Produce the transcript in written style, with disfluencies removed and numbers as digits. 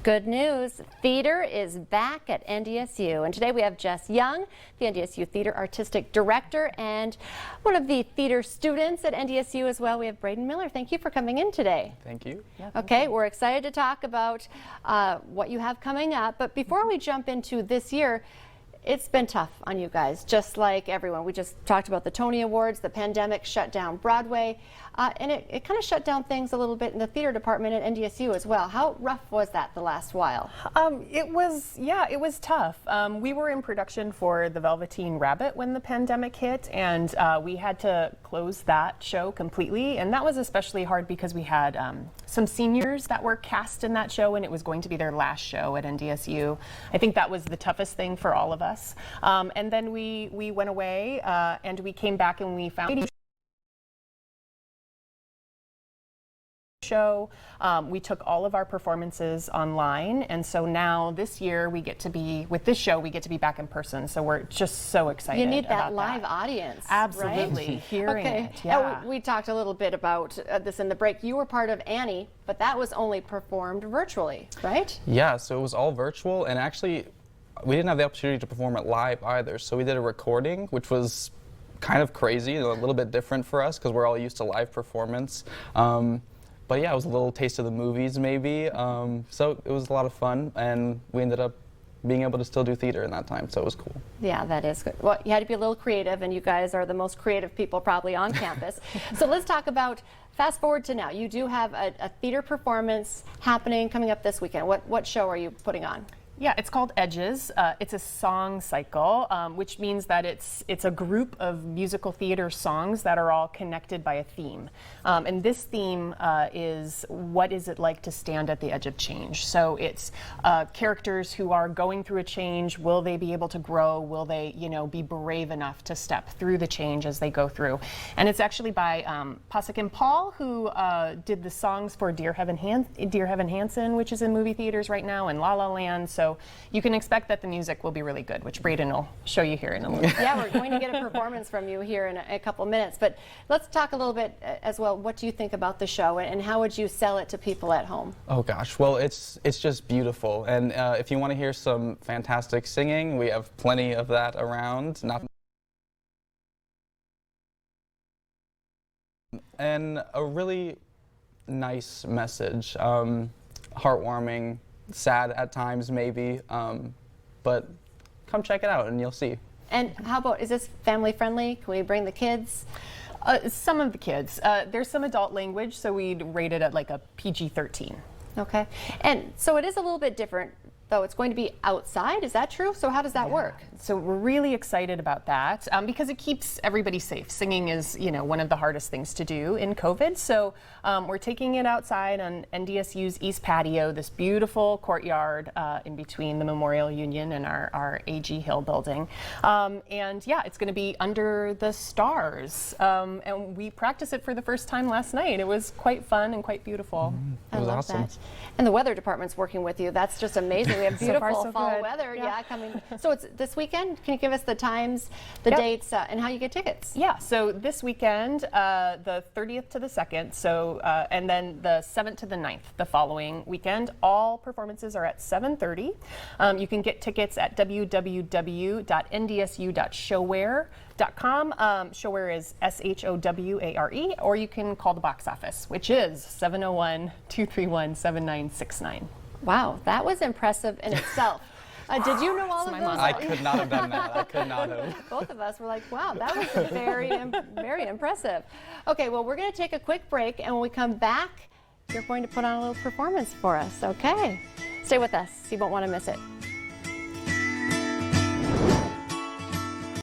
Good news, theater is back at NDSU, and today we have Jess Young, the NDSU Theater Artistic Director and one of the theater students at NDSU as well. We have Braden Miller. Thank you for coming in today. Thank you. Yeah, okay, we're excited to talk about what you have coming up, but before we jump into this year, it's been tough on you guys, just like everyone. We just talked about the Tony Awards, the pandemic shut down Broadway, and it kind of shut down things a little bit in the theater department at NDSU as well. How rough was that the last while? It was tough. We were in production for The Velveteen Rabbit when the pandemic hit, and we had to close that show completely, and that was especially hard because we had some seniors that were cast in that show, and it was going to be their last show at NDSU. I think that was the toughest thing for all of us. And then we went away and we came back and we found show. We took all of our performances online, and so now this year we get to be, with this show, we get to be back in person, so we're just so excited. You need that about live audience. Absolutely. Right? Hearing okay. it. Yeah. We talked a little bit about this in the break. You were part of Annie, but that was only performed virtually, right? Yeah, so it was all virtual, and actually we didn't have the opportunity to perform it live either, so we did a recording, which was kind of crazy, a little bit different for us because we're all used to live performance. But yeah, it was a little taste of the movies maybe, so it was a lot of fun, and we ended up being able to still do theater in that time, so it was cool. Yeah, that is good. Well, you had to be a little creative, and you guys are the most creative people probably on campus. So let's talk about, fast forward to now. You do have a theater performance happening coming up this weekend. What show are you putting on? Yeah, it's called Edges. It's a song cycle, which means that it's a group of musical theater songs that are all connected by a theme. And this theme is, what is it like to stand at the edge of change? So it's characters who are going through a change. Will they be able to grow? Will they, be brave enough to step through the change as they go through? And it's actually by Pasek and Paul, who did the songs for Dear Heaven Hansen, which is in movie theaters right now, and La La Land. So you can expect that the music will be really good, which Braden will show you here in a little bit. Yeah, we're going to get a performance from you here in a couple minutes, but let's talk a little bit as well. What do you think about the show, and how would you sell it to people at home? Oh gosh, well it's just beautiful, and if you want to hear some fantastic singing, we have plenty of that around. And a really nice message, heartwarming, sad at times maybe, but come check it out and you'll see. And how about, is this family friendly? Can we bring the kids? Some of the kids. There's some adult language, so we'd rate it at like a PG-13. Okay, and so it is a little bit different, though. It's going to be outside, is that true? So how does that work? So we're really excited about that because it keeps everybody safe. Singing is, one of the hardest things to do in COVID. So we're taking it outside on NDSU's East Patio, this beautiful courtyard in between the Memorial Union and our AG Hill building. And yeah, it's going to be under the stars. And we practiced it for the first time last night. It was quite fun and quite beautiful. It was awesome. That. And the weather department's working with you. That's just amazing. We have beautiful so fall good. weather, coming. So it's this weekend. Can you give us the times, the dates, and how you get tickets? Yeah. So this weekend, the 30th to the 2nd. So and then the 7th to the 9th, the following weekend. All performances are at 7:30. You can get tickets at www.ndsu.showware.com. Showware is SHOWARE, or you can call the box office, which is 701-231-7969. Wow, that was impressive in itself. Did you know all of those? I could not have done that. I could not have. Both of us were like, wow, that was very, very impressive. Okay, well, we're going to take a quick break, and when we come back, you're going to put on a little performance for us, okay? Stay with us. You won't want to miss it.